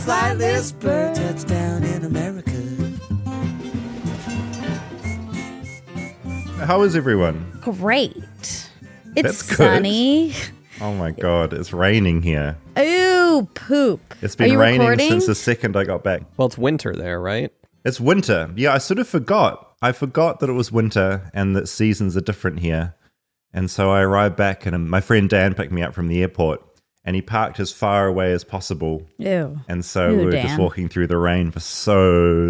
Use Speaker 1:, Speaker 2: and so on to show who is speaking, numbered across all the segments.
Speaker 1: Flightless Bird, touchdown in America.
Speaker 2: How is everyone?
Speaker 3: Great. It's
Speaker 2: That's good.
Speaker 3: sunny.
Speaker 2: Oh my God, it's raining here.
Speaker 3: Ooh, poop.
Speaker 2: It's been
Speaker 3: Are you
Speaker 2: raining
Speaker 3: recording?
Speaker 2: since the second I got back.
Speaker 4: Well, it's winter there, right?
Speaker 2: It's winter. Yeah, I sort of forgot. I forgot that it was winter and that seasons are different here. And so I arrived back and my friend Dan picked me up from the airport and he parked as far away as possible.
Speaker 3: Ew.
Speaker 2: And so
Speaker 3: Ew,
Speaker 2: we were
Speaker 3: Dan.
Speaker 2: just walking through the rain for so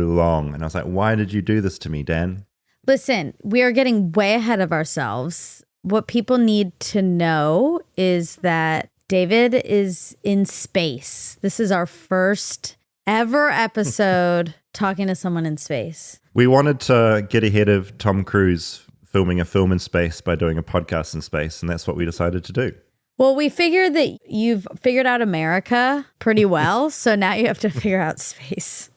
Speaker 2: long. And I was like, why did you do this to me, Dan?
Speaker 3: Listen, we are getting way ahead of ourselves. What people need to know is that David is in space. This is our first ever episode talking to someone in space.
Speaker 2: We wanted to get ahead of Tom Cruise filming a film in space by doing a podcast in space. And that's what we decided to do.
Speaker 3: Well, we figured that you've figured out America pretty well. So now you have to figure out space.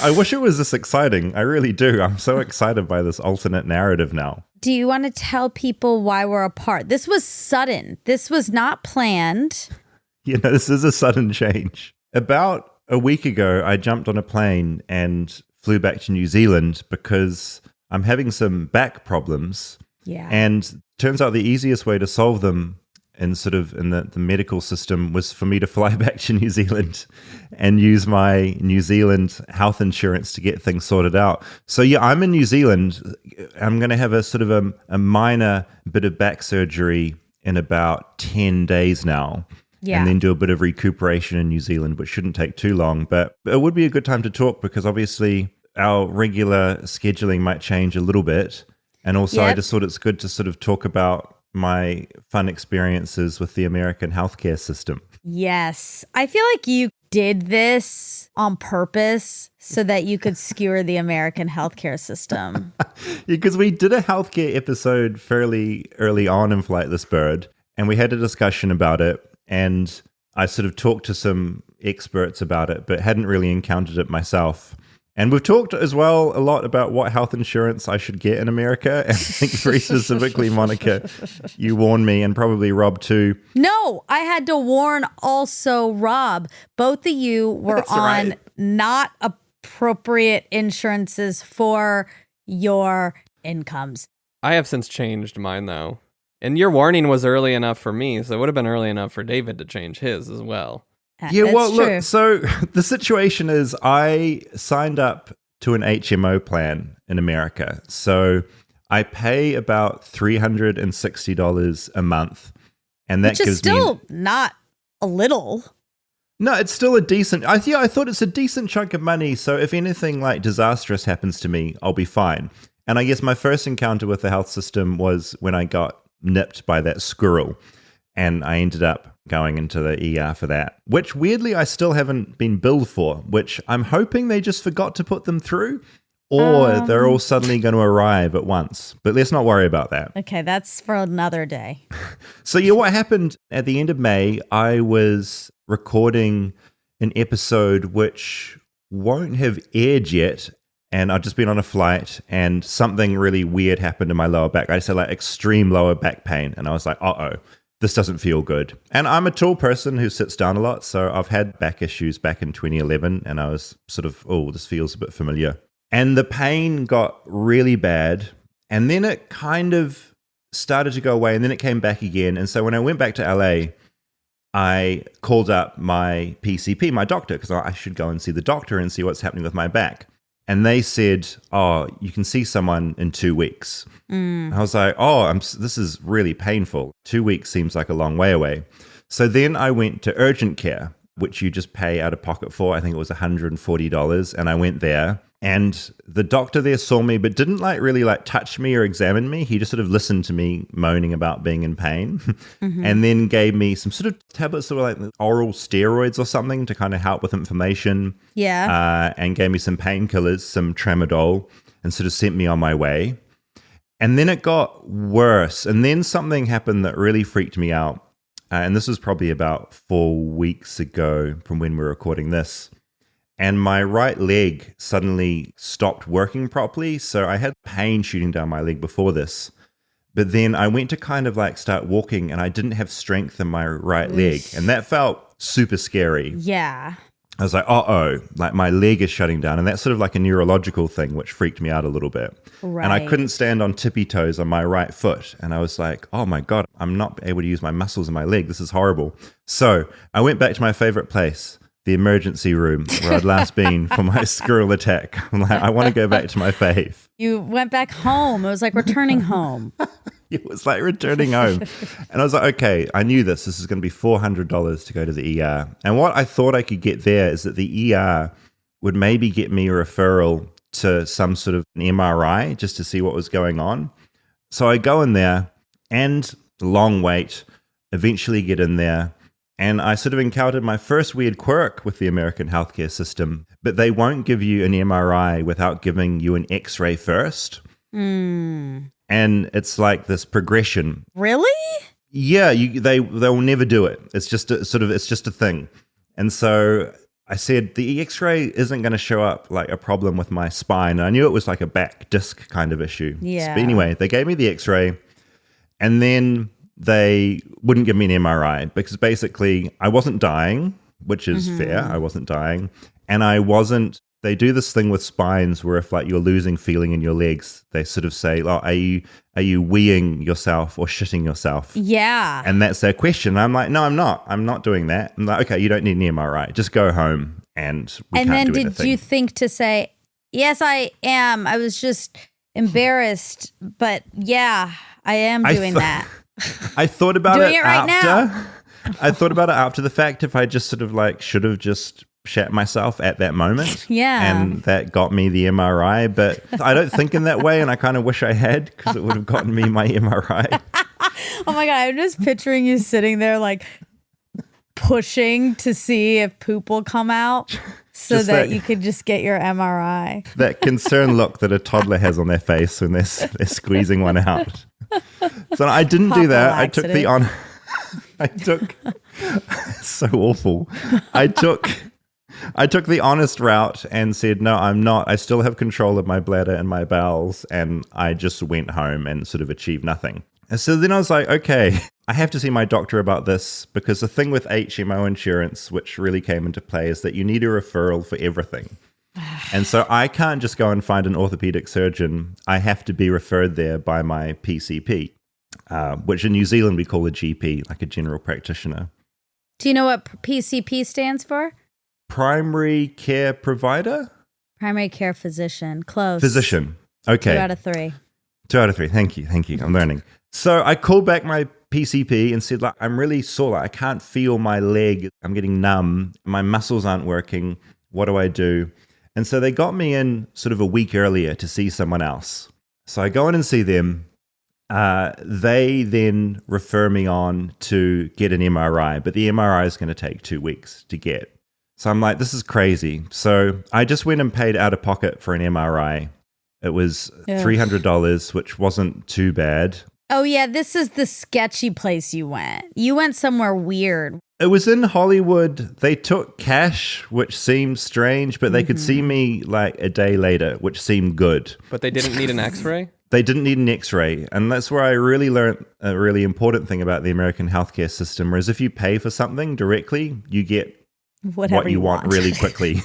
Speaker 2: I wish it was this exciting. I really do. I'm so excited by this alternate narrative now.
Speaker 3: Do you want to tell people why we're apart? This was sudden. This was not planned.
Speaker 2: You know, this is a sudden change. About a week ago, I jumped on a plane and flew back to New Zealand because I'm having some back problems.
Speaker 3: Yeah.
Speaker 2: And turns out the easiest way to solve them in the medical system was for me to fly back to New Zealand and use my New Zealand health insurance to get things sorted out. So yeah, I'm in New Zealand. I'm going to have a minor bit of back surgery in about 10 days now.
Speaker 3: Yeah.
Speaker 2: And then do a bit of recuperation in New Zealand, which shouldn't take too long. But it would be a good time to talk because obviously our regular scheduling might change a little bit. And also I just thought it's good to talk about my fun experiences with the American healthcare system.
Speaker 3: Yes. I feel like you did this on purpose so that you could skewer the American healthcare system.
Speaker 2: Because we did a healthcare episode fairly early on in Flightless Bird, and we had a discussion about it, and I talked to some experts about it, but hadn't really encountered it myself. And we've talked as well a lot about what health insurance I should get in America. And I think very specifically, Monica, you warned me, and probably Rob too.
Speaker 3: No, I had to warn also Rob. Both of you were on not appropriate insurances for your incomes.
Speaker 4: I have since changed mine, though. And your warning was early enough for me, so it would have been early enough for David to change his as well.
Speaker 2: Yeah,
Speaker 3: That's
Speaker 2: well,
Speaker 3: true.
Speaker 2: look, so the situation is I signed up to an HMO plan in America. So I pay about $360 a month. And that
Speaker 3: Which is
Speaker 2: gives
Speaker 3: still
Speaker 2: me...
Speaker 3: not a little.
Speaker 2: No, it's still a decent... I thought it's a decent chunk of money. So if anything like disastrous happens to me, I'll be fine. And I guess my first encounter with the health system was when I got nipped by that squirrel. And I ended up going into the ER for that, which weirdly I still haven't been billed for, which I'm hoping they just forgot to put them through, or they're all suddenly going to arrive at once. But let's not worry about that.
Speaker 3: Okay, that's for another day.
Speaker 2: So yeah, what happened at the end of May, I was recording an episode which won't have aired yet. And I've just been on a flight and something really weird happened in my lower back. I just had like extreme lower back pain. And I was like, this doesn't feel good. And I'm a tall person who sits down a lot. So I've had back issues back in 2011. And I was this feels a bit familiar. And the pain got really bad. And then it kind of started to go away. And then it came back again. And so when I went back to LA, I called up my PCP, my doctor, because I should go and see the doctor and see what's happening with my back. And they said, you can see someone in 2 weeks. I was like, this is really painful. 2 weeks seems like a long way away. So then I went to urgent care, which you just pay out of pocket for. I think it was $140. And I went there. And the doctor there saw me, but didn't really touch me or examine me. He just listened to me moaning about being in pain and then gave me some tablets that were like oral steroids or something to kind of help with inflammation.
Speaker 3: Yeah.
Speaker 2: And gave me some painkillers, some tramadol, and sent me on my way. And then it got worse. And then something happened that really freaked me out. And this was probably about 4 weeks ago from when we were recording this. And my right leg suddenly stopped working properly. So I had pain shooting down my leg before this. But then I went to start walking and I didn't have strength in my right leg. And that felt super scary.
Speaker 3: Yeah.
Speaker 2: I was like, uh-oh, like my leg is shutting down. And that's sort of like a neurological thing, which freaked me out a little bit.
Speaker 3: Right.
Speaker 2: And I couldn't stand on tippy toes on my right foot. And I was like, oh my God, I'm not able to use my muscles in my leg. This is horrible. So I went back to my favorite place, the emergency room, where I'd last been for my squirrel attack. I'm like, I want to go back to my fave.
Speaker 3: You went back home. It was like returning home.
Speaker 2: It was like returning home. And I was like, okay, I knew this. This is going to be $400 to go to the ER. And what I thought I could get there is that the ER would maybe get me a referral to some sort of an MRI just to see what was going on. So I go in there and long wait, eventually get in there. And I sort of encountered my first weird quirk with the American healthcare system, but they won't give you an MRI without giving you an X-ray first. And it's like this progression.
Speaker 3: Really?
Speaker 2: Yeah, they will never do it. It's just it's just a thing. And so I said the X-ray isn't going to show up like a problem with my spine. And I knew it was like a back disc kind of issue.
Speaker 3: Yeah.
Speaker 2: But anyway, they gave me the X-ray, and then they wouldn't give me an MRI because basically I wasn't dying, which is fair. I wasn't dying, and I wasn't. They do this thing with spines where if like you're losing feeling in your legs, they sort of say, "Oh, are you weeing yourself or shitting yourself?"
Speaker 3: Yeah.
Speaker 2: And that's their question. I'm like, "No, I'm not. I'm not doing that." I'm like, "Okay, you don't need an MRI. Just go home and we
Speaker 3: and
Speaker 2: can't
Speaker 3: then
Speaker 2: do
Speaker 3: did
Speaker 2: anything."
Speaker 3: you think to say, "Yes, I am. I was just embarrassed, but yeah, I am doing that."
Speaker 2: I thought about
Speaker 3: Doing
Speaker 2: it
Speaker 3: it right
Speaker 2: after.
Speaker 3: now.
Speaker 2: I thought about it after the fact. If I just sort of like should have just shat myself at that moment.
Speaker 3: Yeah.
Speaker 2: And that got me the MRI. But I don't think in that way. And I kind of wish I had, because it would have gotten me my MRI.
Speaker 3: Oh my God, I'm just picturing you sitting there like pushing to see if poop will come out so
Speaker 2: Just
Speaker 3: that
Speaker 2: that-
Speaker 3: you could just get your MRI.
Speaker 2: That concerned look that a toddler has on their face when they're squeezing one out. So I didn't do that. I took the
Speaker 3: accident.
Speaker 2: It's so awful. I took the honest route and said, no, I'm not. I still have control of my bladder and my bowels. And I just went home and sort of achieved nothing. And so then I was like, okay, I have to see my doctor about this, because the thing with HMO insurance, which really came into play, is that you need a referral for everything. And so I can't just go and find an orthopedic surgeon. I have to be referred there by my PCP, which in New Zealand we call a GP, like a general practitioner.
Speaker 3: Do you know what PCP stands for?
Speaker 2: Primary care provider?
Speaker 3: Primary care physician. Close.
Speaker 2: Physician. Okay.
Speaker 3: 2 out of 3.
Speaker 2: 2 out of 3. Thank you. I'm learning. So I called back my PCP and said, like, I'm really sore. Like, I can't feel my leg. I'm getting numb. My muscles aren't working. What do I do? And so they got me in sort of a week earlier to see someone else. So I go in and see them. They then refer me on to get an MRI, but the MRI is going to take 2 weeks to get. So I'm like, this is crazy. So I just went and paid out of pocket for an MRI. It was $300, which wasn't too bad.
Speaker 3: Oh, yeah. This is the sketchy place you went. You went somewhere weird.
Speaker 2: It was in Hollywood. They took cash, which seemed strange, but they could see me like a day later, which seemed good.
Speaker 4: But they didn't need an X-ray?
Speaker 2: They didn't need an X-ray. And that's where I really learned a really important thing about the American healthcare system, whereas if you pay for something directly, you get
Speaker 3: Whatever
Speaker 2: what you want really quickly.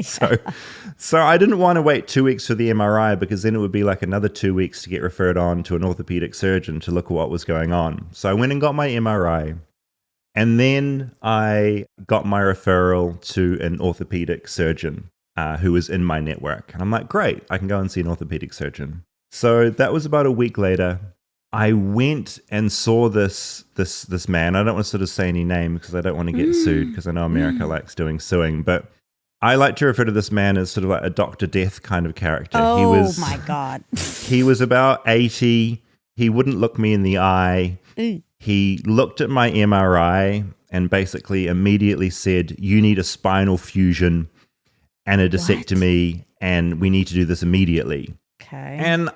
Speaker 2: So I didn't want to wait 2 weeks for the MRI, because then it would be like another 2 weeks to get referred on to an orthopedic surgeon to look at what was going on. So I went and got my MRI, and then I got my referral to an orthopedic surgeon who was in my network. And I'm like, great, I can go and see an orthopedic surgeon. So that was about a week later. I went and saw this man. I don't want to sort of say any name because I don't want to get sued, because I know America likes doing suing, but I like to refer to this man as sort of like a Dr. Death kind of character.
Speaker 3: Oh, my God.
Speaker 2: He was about 80. He wouldn't look me in the eye. He looked at my MRI and basically immediately said, you need a spinal fusion and a discectomy, and we need to do this immediately.
Speaker 3: Okay.
Speaker 2: And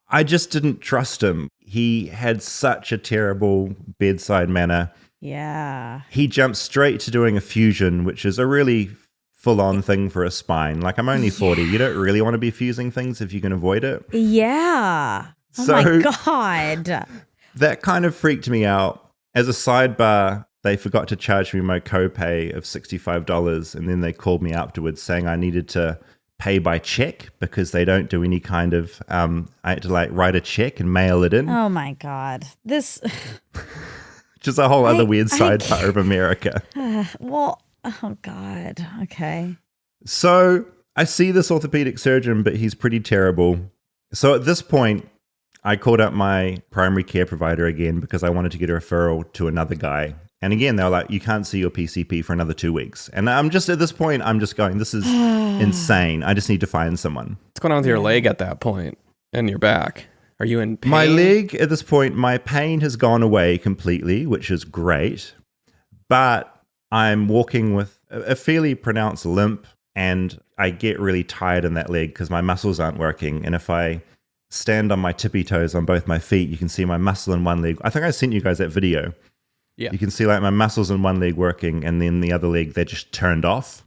Speaker 2: I just didn't trust him. He had such a terrible bedside manner.
Speaker 3: Yeah.
Speaker 2: He jumped straight to doing a fusion, which is a really full-on thing for a spine. Like, I'm only 40. You don't really want to be fusing things if you can avoid it.
Speaker 3: Yeah. Oh,
Speaker 2: So
Speaker 3: my God.
Speaker 2: that kind of freaked me out. As a sidebar, they forgot to charge me my copay of $65. And then they called me afterwards saying I needed to pay by check because they don't do any kind of, I had to like write a check and mail it in.
Speaker 3: Oh my God. This.
Speaker 2: Just a whole other weird side part of America.
Speaker 3: Well, oh God. Okay.
Speaker 2: So I see this orthopedic surgeon, but he's pretty terrible. So at this point, I called up my primary care provider again because I wanted to get a referral to another guy. And again, they were like, you can't see your PCP for another 2 weeks. And I'm just, at this point, I'm just going, this is insane. I just need to find someone.
Speaker 4: What's going on with your leg at that point and your back? Are you in pain?
Speaker 2: My leg, at this point, my pain has gone away completely, which is great. But I'm walking with a fairly pronounced limp, and I get really tired in that leg because my muscles aren't working. And if I stand on my tippy toes on both my feet, you can see my muscle in one leg. I think I sent you guys that video.
Speaker 4: Yeah.
Speaker 2: You can see like my muscles in one leg working, and then the other leg, they're just turned off,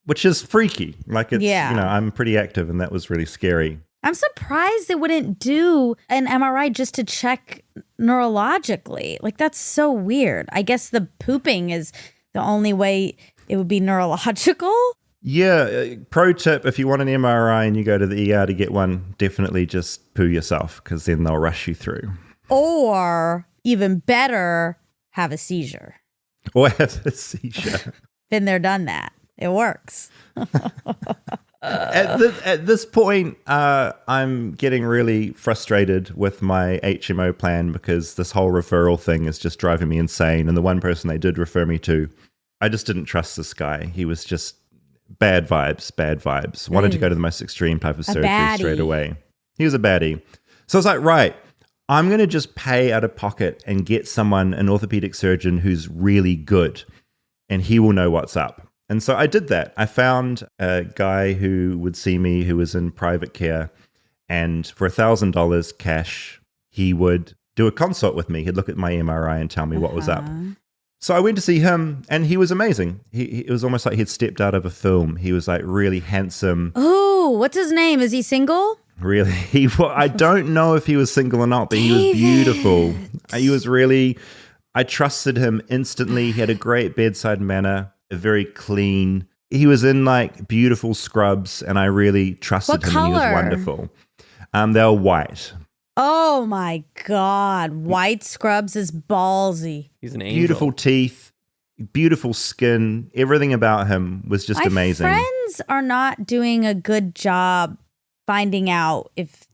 Speaker 2: which is freaky. Like it's, I'm pretty active, and that was really scary.
Speaker 3: I'm surprised they wouldn't do an MRI just to check neurologically. Like, that's so weird. I guess the pooping is the only way it would be neurological.
Speaker 2: Yeah. Pro tip, if you want an MRI and you go to the ER to get one, definitely just poo yourself because then they'll rush you through.
Speaker 3: Or even better, have a seizure.
Speaker 2: Or have a seizure.
Speaker 3: Been there, done that. It works.
Speaker 2: At this point, I'm getting really frustrated with my HMO plan because this whole referral thing is just driving me insane. And the one person they did refer me to, I just didn't trust this guy. He was just bad vibes. Wanted to go to the most extreme type of surgery straight away. He was a baddie. So I was like, right, I'm going to just pay out of pocket and get someone, an orthopedic surgeon who's really good, and he will know what's up. And so I did that. I found a guy who would see me who was in private care, and for $1,000 cash, he would do a consult with me. He'd look at my MRI and tell me what was up. So I went to see him, and he was amazing. It was almost like he'd stepped out of a film. He was like really handsome.
Speaker 3: Oh, what's his name? Is he single?
Speaker 2: Really? I don't know if he was single or not, but he was beautiful. He was really, I trusted him instantly. He had a great bedside manner, very clean. He was in like beautiful scrubs, and I really trusted him.
Speaker 3: Color?
Speaker 2: And he was wonderful. They were white.
Speaker 3: Oh my God. White scrubs is ballsy.
Speaker 4: He's an angel.
Speaker 2: Beautiful teeth, beautiful skin. Everything about him was just amazing.
Speaker 3: My friends are not doing a good job finding out if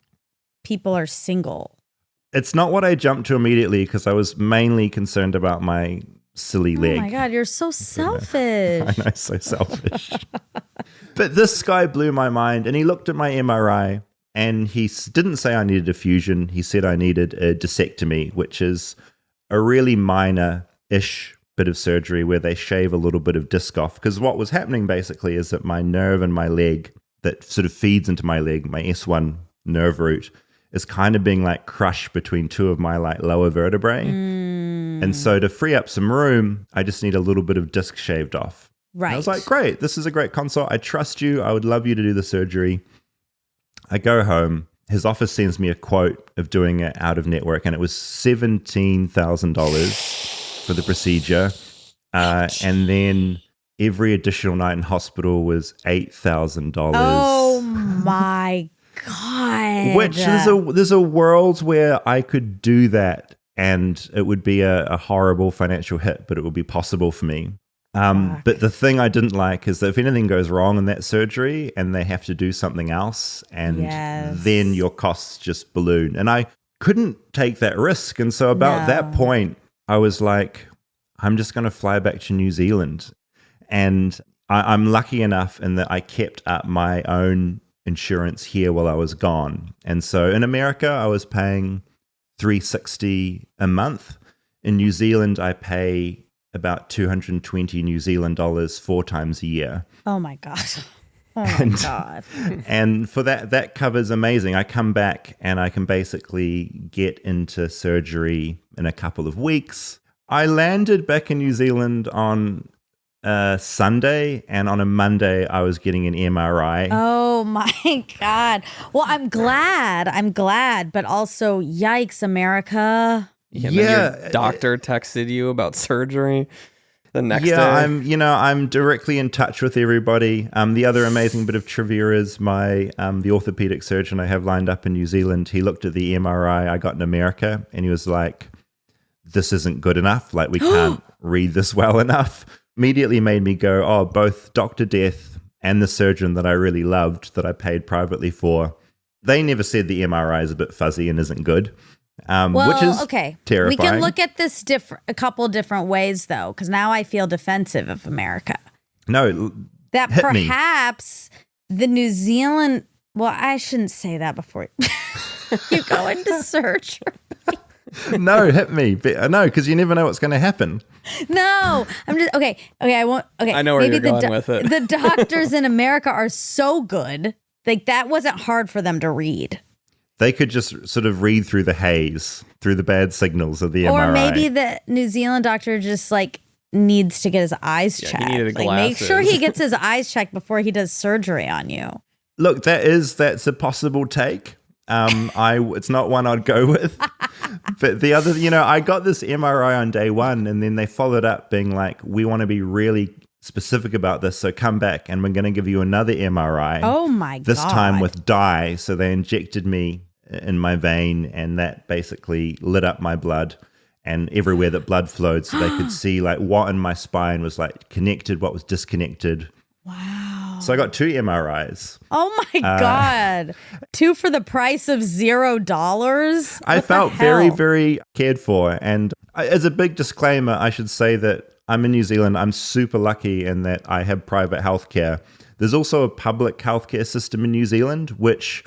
Speaker 3: people are single.
Speaker 2: It's not what I jumped to immediately because I was mainly concerned about my silly leg.
Speaker 3: Oh my God, you're so selfish.
Speaker 2: I know, so selfish. But this guy blew my mind, and he looked at my MRI, and he didn't say I needed a fusion. He said I needed a discectomy, which is a really minor-ish bit of surgery where they shave a little bit of disc off. Because what was happening basically is that my nerve in my leg that sort of feeds into my leg, my S1 nerve root, is kind of being like crushed between two of my like lower vertebrae. And so to free up some room, I just need a little bit of disc shaved off.
Speaker 3: Right.
Speaker 2: And I was like, great, this is a great consult. I trust you. I would love you to do the surgery. I go home. His office sends me a quote of doing it out of network, and it was $17,000 for the procedure. And then every additional night in hospital was $8,000.
Speaker 3: Oh my God.
Speaker 2: Which there's a world where I could do that, and it would be a horrible financial hit, but it would be possible for me. But the thing I didn't like is that if anything goes wrong in that surgery and they have to do something else, and then your costs just balloon. And I couldn't take that risk. And so about that point, I was like, I'm just going to fly back to New Zealand. And I'm lucky enough in that I kept up my own insurance here while I was gone. And so in America, I was paying $360 a month. In New Zealand, I pay about 220 New Zealand dollars 4 times a year.
Speaker 3: Oh my God. Oh my God.
Speaker 2: And for that covers amazing. I come back and I can basically get into surgery in a couple of weeks. I landed back in New Zealand on Sunday, and on a Monday I was getting an MRI.
Speaker 3: Oh my God. Well, I'm glad, but also yikes, America.
Speaker 4: Yeah,
Speaker 2: Yeah,
Speaker 4: then your doctor texted you about surgery the next day.
Speaker 2: I'm directly in touch with everybody. The other amazing bit of trivia is the orthopedic surgeon I have lined up in New Zealand. He looked at the MRI I got in America, and he was like, "This isn't good enough. Like, we can't read this well enough." Immediately made me go, "Oh, both Dr. Death and the surgeon that I really loved, that I paid privately for, they never said the MRI is a bit fuzzy and isn't good." Which is terrifying.
Speaker 3: We can look at this a couple different ways, though, because now I feel defensive of America.
Speaker 2: No,
Speaker 3: that
Speaker 2: hit me.
Speaker 3: Perhaps the New Zealand. Well, I shouldn't say that before you go into surgery.
Speaker 2: No, hit me. No, because you never know what's going to happen.
Speaker 3: No, I'm just okay. I won't. Okay,
Speaker 4: I know where you're going with it.
Speaker 3: The doctors in America are so good. Like, that wasn't hard for them to read.
Speaker 2: They could just sort of read through the haze, through the bad signals of the MRI.
Speaker 3: Or maybe the New Zealand doctor just like needs to get his eyes checked.
Speaker 4: He needed
Speaker 3: like, make sure he gets his eyes checked before he does surgery on you.
Speaker 2: Look, that's a possible take. It's not one I'd go with. But the other, I got this MRI on day one, and then they followed up being like, "We want to be really specific about this, so come back and we're going to give you another MRI."
Speaker 3: Oh my God.
Speaker 2: This time with dye. So they injected me in my vein, and that basically lit up my blood and everywhere that blood flowed, so they could see like what in my spine was like connected, what was disconnected.
Speaker 3: Wow.
Speaker 2: So I got 2 MRIs.
Speaker 3: Oh my God. 2 for the price of $0?
Speaker 2: I felt very, very cared for. And as a big disclaimer, I should say that I'm in New Zealand. I'm super lucky in that I have private healthcare. There's also a public healthcare system in New Zealand, which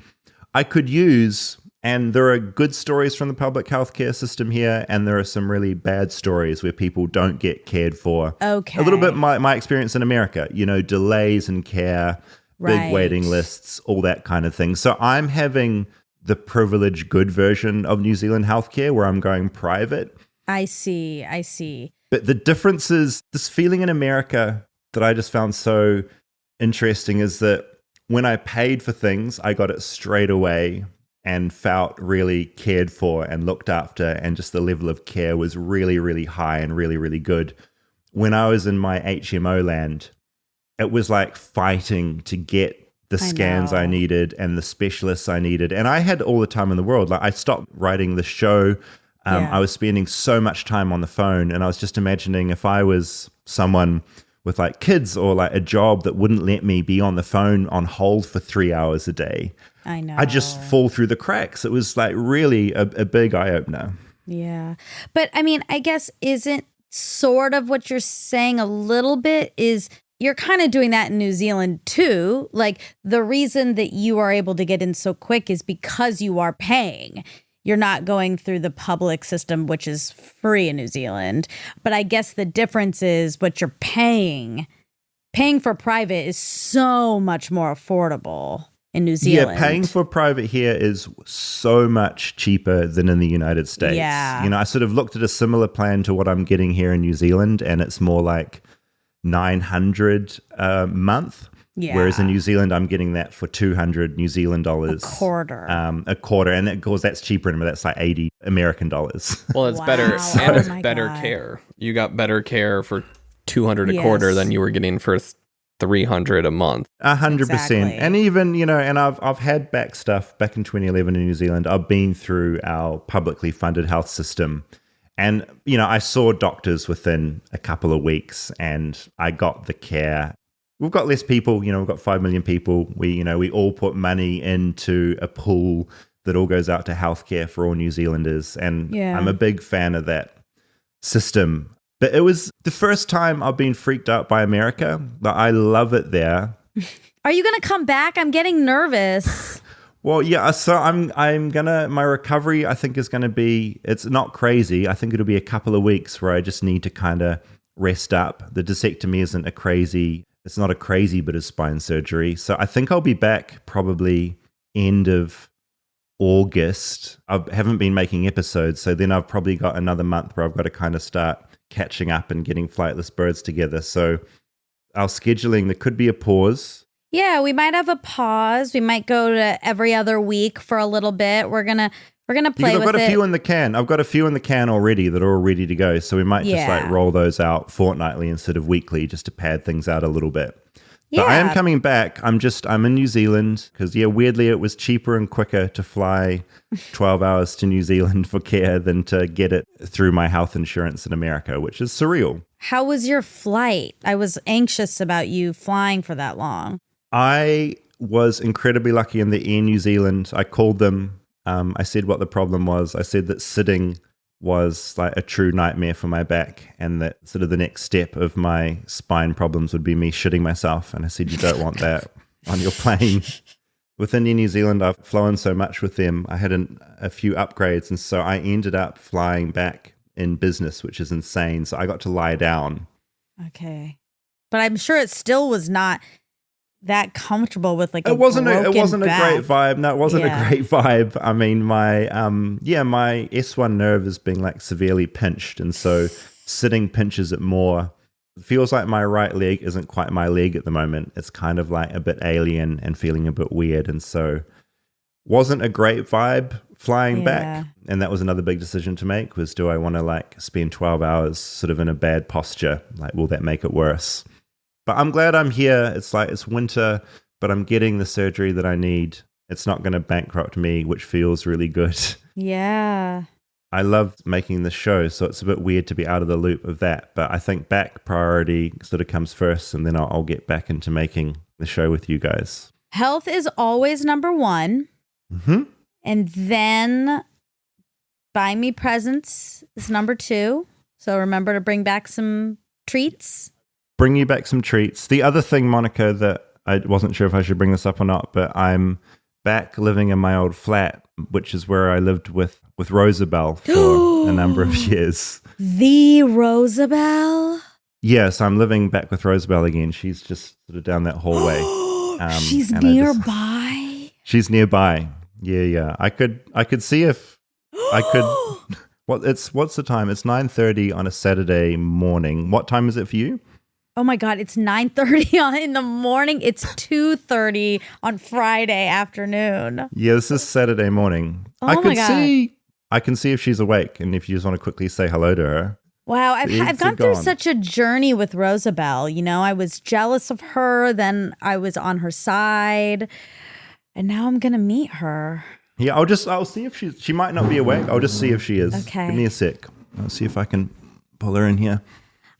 Speaker 2: I could use. And there are good stories from the public healthcare system here, and there are some really bad stories where people don't get cared for.
Speaker 3: Okay.
Speaker 2: A little bit my experience in America, delays in care, big waiting lists, all that kind of thing. So I'm having the privileged good version of New Zealand healthcare where I'm going private.
Speaker 3: I see.
Speaker 2: But the difference is this feeling in America that I just found so interesting is that when I paid for things, I got it straight away and felt really cared for and looked after, and just the level of care was really, really high and really, really good. When I was in my HMO land, it was like fighting to get the scans I needed and the specialists I needed. And I had all the time in the world. Like, I stopped writing the show. I was spending so much time on the phone, and I was just imagining if I was someone with like kids or like a job that wouldn't let me be on the phone on hold for 3 hours a day.
Speaker 3: I know.
Speaker 2: I just fall through the cracks. It was like really a big eye opener.
Speaker 3: Yeah. But I mean, I guess isn't sort of what you're saying a little bit is you're kind of doing that in New Zealand too. Like, the reason that you are able to get in so quick is because you are paying. You're not going through the public system, which is free in New Zealand. But I guess the difference is what you're paying. Paying for private is so much more affordable in New Zealand.
Speaker 2: Yeah, paying for private here is so much cheaper than in the United States.
Speaker 3: Yeah.
Speaker 2: I sort of looked at a similar plan to what I'm getting here in New Zealand, and it's more like $900 a month.
Speaker 3: Yeah.
Speaker 2: Whereas in New Zealand, I'm getting that for 200 New Zealand dollars.
Speaker 3: A quarter.
Speaker 2: A quarter. And of course, that's cheaper, but that's like 80 American dollars.
Speaker 4: Well, it's better. And it's better care. You got better care for 200 a quarter than you were getting for 300 a month.
Speaker 2: 100%.
Speaker 3: Exactly.
Speaker 2: And even, and I've had back stuff back in 2011 in New Zealand. I've been through our publicly funded health system. And, I saw doctors within a couple of weeks, and I got the care. We've got less people, we've got 5 million people. We all put money into a pool that all goes out to healthcare for all New Zealanders. And I'm a big fan of that system. But it was the first time I've been freaked out by America. But I love it there.
Speaker 3: Are you going to come back? I'm getting nervous.
Speaker 2: Well, yeah, so my recovery, I think, is going to be, it's not crazy. I think it'll be a couple of weeks where I just need to kind of rest up. The disectomy isn't it's not a crazy bit of spine surgery. So I think I'll be back probably end of August. I haven't been making episodes, so then I've probably got another month where I've got to kind of start catching up and getting Flightless Birds together. So our scheduling, there could be a pause.
Speaker 3: Yeah, we might have a pause. We might go to every other week for a little bit. We're going to We're going to play with it.
Speaker 2: I've got a few in the can. I've got a few in the can already that are all ready to go. So we might just like roll those out fortnightly instead of weekly just to pad things out a little bit. But I am coming back. I'm in New Zealand because, weirdly, it was cheaper and quicker to fly 12 hours to New Zealand for care than to get it through my health insurance in America, which is surreal.
Speaker 3: How was your flight? I was anxious about you flying for that long.
Speaker 2: I was incredibly lucky in the Air New Zealand. I called them. I said what the problem was. I said that sitting was like a true nightmare for my back, and that sort of the next step of my spine problems would be me shitting myself. And I said, you don't want that on your plane. Within New Zealand, I've flown so much with them. I had a few upgrades, and so I ended up flying back in business, which is insane. So I got to lie down.
Speaker 3: Okay. But I'm sure it still was not that comfortable with like
Speaker 2: it wasn't a great vibe. No, it wasn't a great vibe. I mean, my my S1 nerve is being like severely pinched, and so sitting pinches it more. It feels like my right leg isn't quite my leg at the moment. It's kind of like a bit alien and feeling a bit weird, and so wasn't a great vibe flying back. And that was another big decision to make, was do I want to like spend 12 hours sort of in a bad posture? Like, will that make it worse? But I'm glad I'm here. It's like it's winter, but I'm getting the surgery that I need. It's not going to bankrupt me, which feels really good.
Speaker 3: Yeah.
Speaker 2: I love making the show, so it's a bit weird to be out of the loop of that. But I think back priority sort of comes first, and then I'll get back into making the show with you guys.
Speaker 3: Health is always number one.
Speaker 2: Mm-hmm.
Speaker 3: And then buy me presents is number two. So remember to bring back some treats.
Speaker 2: Bring you back some treats. The other thing, Monica, that I wasn't sure if I should bring this up or not, but I'm back living in my old flat, which is where I lived with Rosabelle for a number of years.
Speaker 3: The Rosabelle?
Speaker 2: Yes, I'm living back with Rosabelle again. She's just sort of down that hallway.
Speaker 3: She's nearby?
Speaker 2: She's nearby. Yeah. I could see if I could... What's the time? It's 9:30 on a Saturday morning. What time is it for you?
Speaker 3: Oh my God, it's 9:30 in the morning. It's 2:30 on Friday afternoon.
Speaker 2: Yeah, this is Saturday morning.
Speaker 3: Oh my God.
Speaker 2: I can see if she's awake, and if you just want to quickly say hello to her.
Speaker 3: Wow, I've gone through such a journey with Rosabelle. You know, I was jealous of her, then I was on her side, and now I'm going to meet her.
Speaker 2: Yeah, I'll see if she might not be awake. I'll just see if she is.
Speaker 3: Okay.
Speaker 2: Give me a sec. I'll see if I can pull her in here.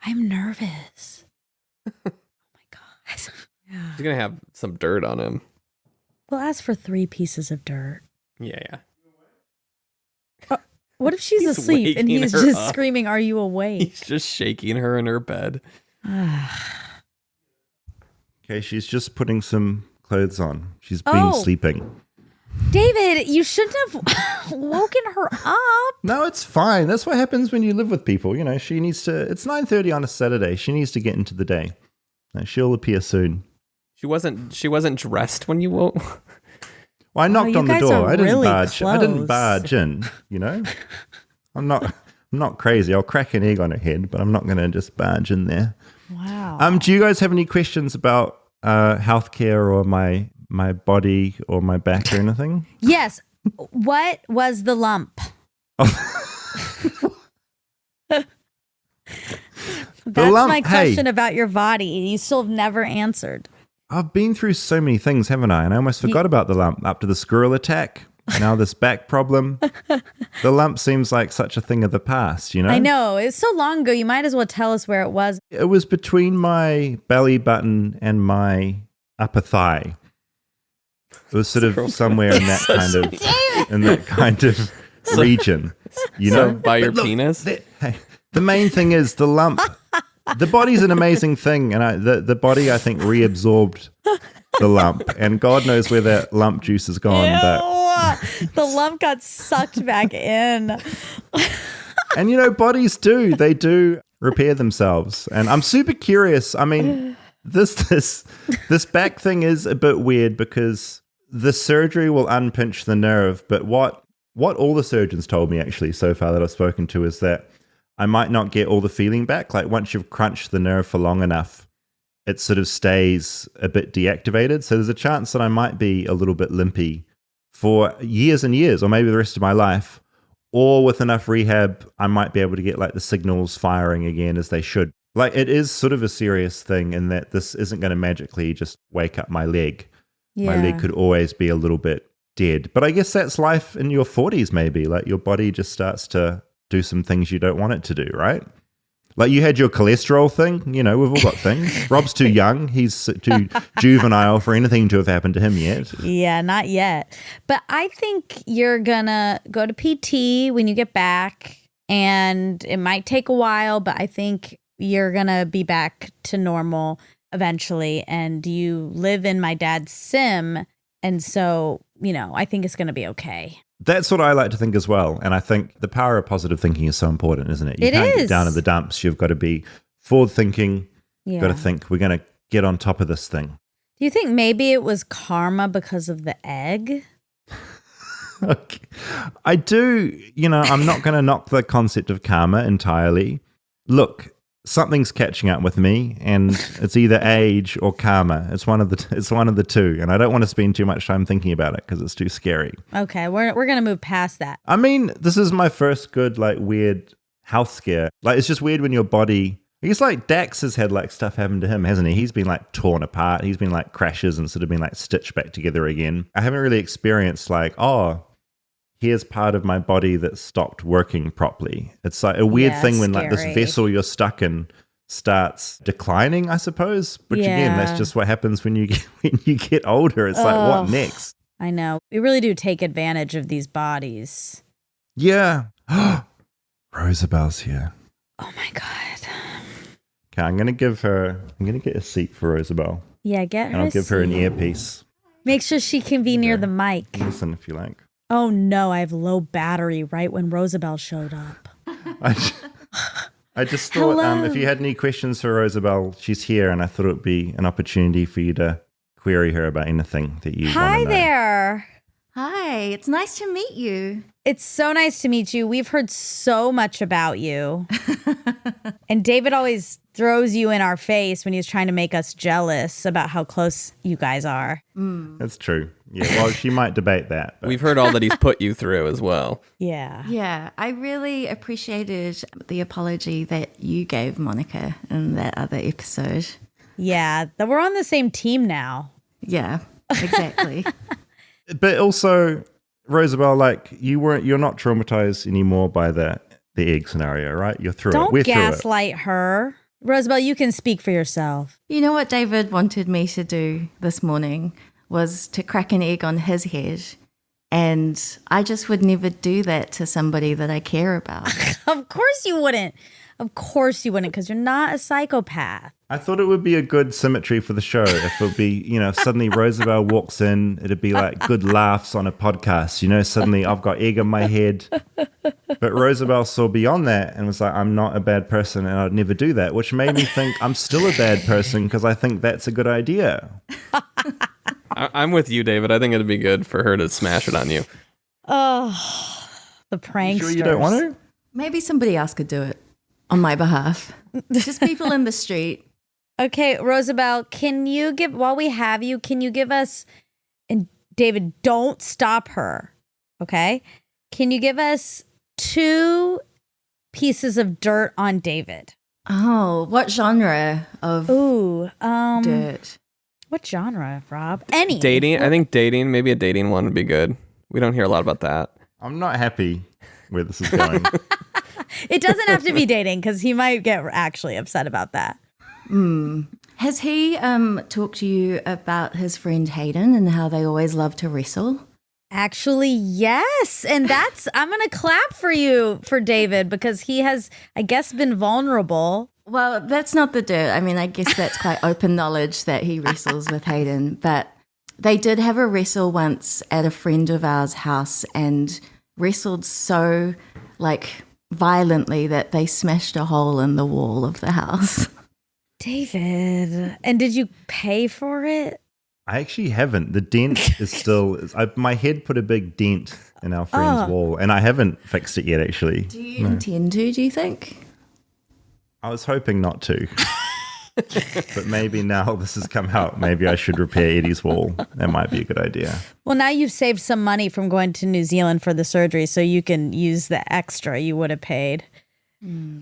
Speaker 3: I'm nervous. Oh my God.
Speaker 4: He's going to have some dirt on him.
Speaker 3: We'll ask for 3 pieces of dirt.
Speaker 4: Yeah.
Speaker 3: What if she's asleep and he's just screaming, "Are you awake?"
Speaker 4: He's just shaking her in her bed.
Speaker 2: Okay, she's just putting some clothes on. She's been sleeping.
Speaker 3: David, you shouldn't have woken her up.
Speaker 2: No, it's fine. That's what happens when you live with people. You know, she needs to... It's 9:30 on a Saturday. She needs to get into the day. She'll appear soon.
Speaker 4: She wasn't dressed when you woke?
Speaker 2: Well, I knocked on the door. I didn't barge in, you know? I'm not crazy. I'll crack an egg on her head, but I'm not going to just barge in there.
Speaker 3: Wow.
Speaker 2: Do you guys have any questions about healthcare or my body or my back or anything?
Speaker 3: Yes. What was the lump? That's my question about your body. You still have never answered.
Speaker 2: I've been through so many things, haven't I? And I almost forgot about the lump. Up to the squirrel attack, now this back problem. The lump seems like such a thing of the past, you know?
Speaker 3: I know. It's so long ago. You might as well tell us where it was.
Speaker 2: It was between my belly button and my upper thigh. It was sort of somewhere in that kind of region, you know?
Speaker 4: By your penis?
Speaker 2: The main thing is the lump. The body's an amazing thing, and the body, I think, reabsorbed the lump, and God knows where that lump juice has gone.
Speaker 3: Ew,
Speaker 2: but
Speaker 3: the lump got sucked back in.
Speaker 2: And you know, bodies do repair themselves, and I'm super curious. I mean, this back thing is a bit weird because the surgery will unpinch the nerve, but what all the surgeons told me actually so far that I've spoken to is that I might not get all the feeling back. Like once you've crunched the nerve for long enough, it sort of stays a bit deactivated. So there's a chance that I might be a little bit limpy for years and years, or maybe the rest of my life. Or with enough rehab, I might be able to get like the signals firing again as they should. Like it is sort of a serious thing in that this isn't going to magically just wake up my leg.
Speaker 3: Yeah.
Speaker 2: My leg could always be a little bit dead. But I guess that's life in your 40s maybe. Like your body just starts to do some things you don't want it to do, right? Like you had your cholesterol thing. You know, we've all got things. Rob's too young. He's too juvenile for anything to have happened to him yet.
Speaker 3: Yeah, not yet. But I think you're going to go to PT when you get back. And it might take a while, but I think you're going to be back to normal eventually. And you live in my dad's sim. And so, you know, I think it's going to be okay.
Speaker 2: That's what I like to think as well. And I think the power of positive thinking is so important, isn't it? You can't get down in the dumps. You've got to be forward thinking. You've got to think, we're going to get on top of this thing.
Speaker 3: Do you think maybe it was karma because of the egg?
Speaker 2: Okay. I do, you know, I'm not going to knock the concept of karma entirely. Look, something's catching up with me, and it's either age or karma. It's one of the two, and I don't want to spend too much time thinking about it because it's too scary.
Speaker 3: Okay, we're going to move past that.
Speaker 2: I mean, this is my first good, like, weird health scare. Like, it's just weird when your body... I guess, like, Dax has had, like, stuff happen to him, hasn't he? He's been, like, torn apart. He's been, like, crashes and sort of been, like, stitched back together again. I haven't really experienced, like, oh... here's part of my body that stopped working properly. It's like a weird thing when like this vessel you're stuck in starts declining, I suppose. Which again, that's just what happens when you get older. It's like, what next?
Speaker 3: I know. We really do take advantage of these bodies.
Speaker 2: Yeah. Rosabelle's here.
Speaker 3: Oh my God.
Speaker 2: Okay, I'm gonna get a seat for Rosabelle.
Speaker 3: Yeah, get her.
Speaker 2: And I'll give her an earpiece.
Speaker 3: Make sure she can be near the mic.
Speaker 2: Listen if you like.
Speaker 3: Oh no, I have low battery right when Rosabelle showed up.
Speaker 2: I just thought if you had any questions for Rosabelle, she's here, and I thought it would be an opportunity for you to query her about anything that you want to know.
Speaker 3: Hi there.
Speaker 5: Hi, it's nice to meet you.
Speaker 3: It's so nice to meet you. We've heard so much about you. And David always throws you in our face when he's trying to make us jealous about how close you guys are.
Speaker 2: That's true. Yeah, well, she might debate that. But.
Speaker 4: We've heard all that he's put you through as well.
Speaker 3: Yeah.
Speaker 5: Yeah, I really appreciated the apology that you gave Monica in that other episode.
Speaker 3: Yeah, that we're on the same team now.
Speaker 5: Yeah, exactly.
Speaker 2: But also, Rosabelle, like you're not traumatized anymore by the egg scenario, right? You're through it. We're
Speaker 3: gaslight her. Rosabelle, you can speak for yourself.
Speaker 5: You know what David wanted me to do this morning was to crack an egg on his head. And I just would never do that to somebody that I care about.
Speaker 3: Of course you wouldn't. Of course you wouldn't, because you're not a psychopath.
Speaker 2: I thought it would be a good symmetry for the show. If it would be, if suddenly Rosabelle walks in, it'd be like good laughs on a podcast. Suddenly I've got egg on my head. But Rosabelle saw beyond that and was like, I'm not a bad person and I'd never do that, which made me think I'm still a bad person because I think that's a good idea.
Speaker 4: I'm with you, David. I think it'd be good for her to smash it on you.
Speaker 3: Oh, the pranksters.
Speaker 2: You sure you don't want to?
Speaker 5: Maybe somebody else could do it on my behalf. Just people in the street.
Speaker 3: Okay, Rosabelle, while we have you, can you give us, and David, don't stop her, okay? Can you give us 2 pieces of dirt on David?
Speaker 5: Oh, what genre of dirt?
Speaker 3: What genre, Rob? Any.
Speaker 4: Dating? I think dating, maybe a dating one would be good. We don't hear a lot about that.
Speaker 2: I'm not happy where this is going.
Speaker 3: It doesn't have to be dating because he might get actually upset about that.
Speaker 5: Has he talked to you about his friend Hayden and how they always love to wrestle?
Speaker 3: Actually, yes. And I'm going to clap for you for David because he has, I guess, been vulnerable.
Speaker 5: Well, that's not the dirt. I mean, I guess that's quite open knowledge that he wrestles with Hayden. But they did have a wrestle once at a friend of ours' house and wrestled so, violently that they smashed a hole in the wall of the house.
Speaker 3: David, and did you pay for it?
Speaker 2: I actually haven't. The dent is still... my head put a big dent in our friend's wall, and I haven't fixed it yet, actually.
Speaker 5: Do you intend to, do you think?
Speaker 2: I was hoping not to. But maybe now this has come out, maybe I should repair Eddie's wall. That might be a good idea.
Speaker 3: Well, now you've saved some money from going to New Zealand for the surgery, so you can use the extra you would have paid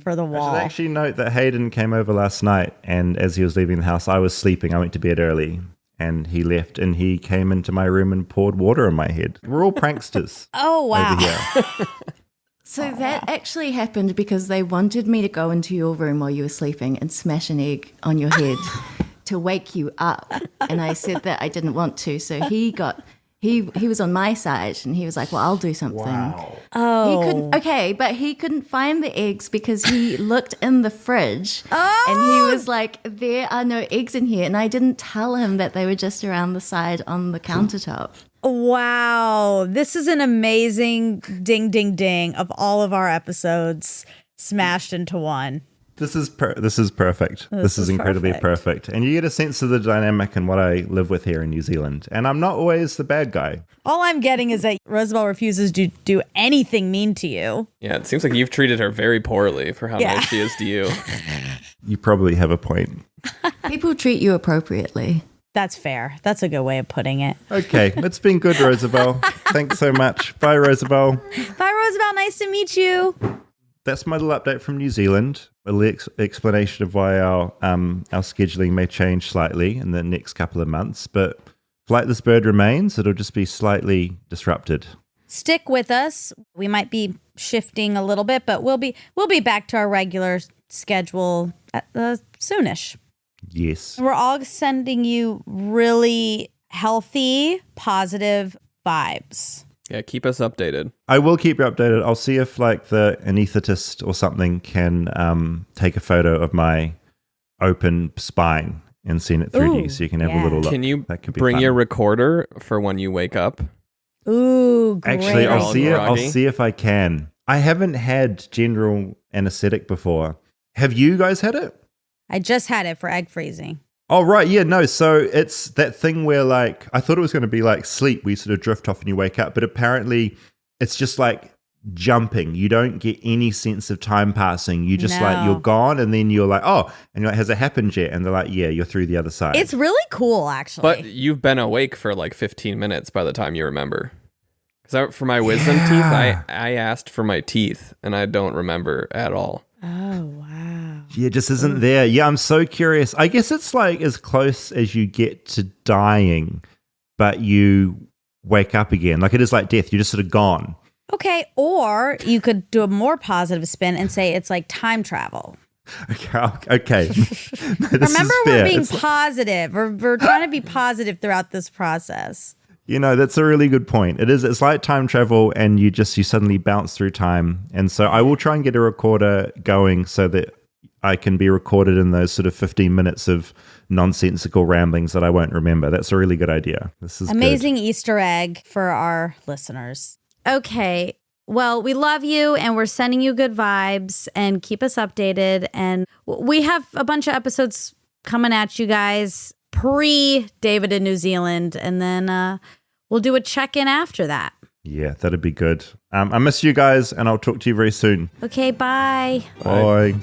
Speaker 3: for the wall.
Speaker 2: I should actually note that Hayden came over last night, and as he was leaving the house, I was sleeping. I went to bed early, and he left, and he came into my room and poured water on my head. We're all pranksters.
Speaker 3: Oh, wow.
Speaker 2: Over here.
Speaker 5: So that actually happened because they wanted me to go into your room while you were sleeping and smash an egg on your head to wake you up. And I said that I didn't want to. So he was on my side and he was like, well, I'll do something.
Speaker 2: Wow.
Speaker 3: Oh.
Speaker 5: But he couldn't find the eggs because he looked in the fridge and he was like, there are no eggs in here. And I didn't tell him that they were just around the side on the countertop.
Speaker 3: Wow. This is an amazing ding, ding, ding of all of our episodes smashed into one.
Speaker 2: This is perfect. This is incredibly perfect. And you get a sense of the dynamic and what I live with here in New Zealand. And I'm not always the bad guy.
Speaker 3: All I'm getting is that Roosevelt refuses to do anything mean to you.
Speaker 4: Yeah, it seems like you've treated her very poorly for how nice she is to you.
Speaker 2: You probably have a point.
Speaker 5: People treat you appropriately.
Speaker 3: That's fair. That's a good way of putting it.
Speaker 2: Okay, it's been good, Roosevelt. Thanks so much. Bye, Roosevelt.
Speaker 3: Bye, Roosevelt. Nice to meet you.
Speaker 2: That's my little update from New Zealand. A little explanation of why our scheduling may change slightly in the next couple of months. But Flightless Bird remains. It'll just be slightly disrupted.
Speaker 3: Stick with us. We might be shifting a little bit, but we'll be back to our regular schedule soonish.
Speaker 2: Yes.
Speaker 3: We're all sending you really healthy, positive vibes.
Speaker 4: Yeah, keep us updated.
Speaker 2: I will keep you updated. I'll see if like the anaesthetist or something can take a photo of my open spine and send it through to you so you can have a little look.
Speaker 4: Can you
Speaker 2: that could be
Speaker 4: bring
Speaker 2: fun.
Speaker 4: your recorder for when you wake up?
Speaker 3: Ooh, great.
Speaker 2: Actually, I'll
Speaker 4: groggy.
Speaker 2: see if I can. I haven't had general anesthetic before. Have you guys had it?
Speaker 3: I just had it for egg freezing.
Speaker 2: Oh, right. Yeah, no. So it's that thing where like, I thought it was going to be like sleep where you sort of drift off and you wake up. But apparently it's just like jumping. You don't get any sense of time passing. You just like, you're gone. And then you're like, oh, and you're like, has it happened yet? And they're like, yeah, you're through the other side.
Speaker 3: It's really cool, actually.
Speaker 4: But you've been awake for like 15 minutes by the time you remember. Because for my wisdom teeth, I asked for my teeth and I don't remember at all.
Speaker 3: Oh, wow.
Speaker 2: Yeah, it just isn't there. Yeah, I'm so curious. I guess it's like as close as you get to dying, but you wake up again. Like it is like death. You're just sort of gone.
Speaker 3: Okay, or you could do a more positive spin and say it's like time travel.
Speaker 2: Okay. No,
Speaker 3: Remember, we're being positive. We're trying to be positive throughout this process.
Speaker 2: You know, that's a really good point. It's like time travel and you suddenly bounce through time. And so I will try and get a recorder going so that I can be recorded in those sort of 15 minutes of nonsensical ramblings that I won't remember. That's a really good idea. This is
Speaker 3: amazing
Speaker 2: good.
Speaker 3: Easter egg for our listeners. Okay. Well, we love you and we're sending you good vibes and keep us updated. And we have a bunch of episodes coming at you guys pre-David in New Zealand. And then we'll do a check-in after that.
Speaker 2: Yeah, that'd be good. I miss you guys and I'll talk to you very soon.
Speaker 3: Okay, bye.
Speaker 2: Bye.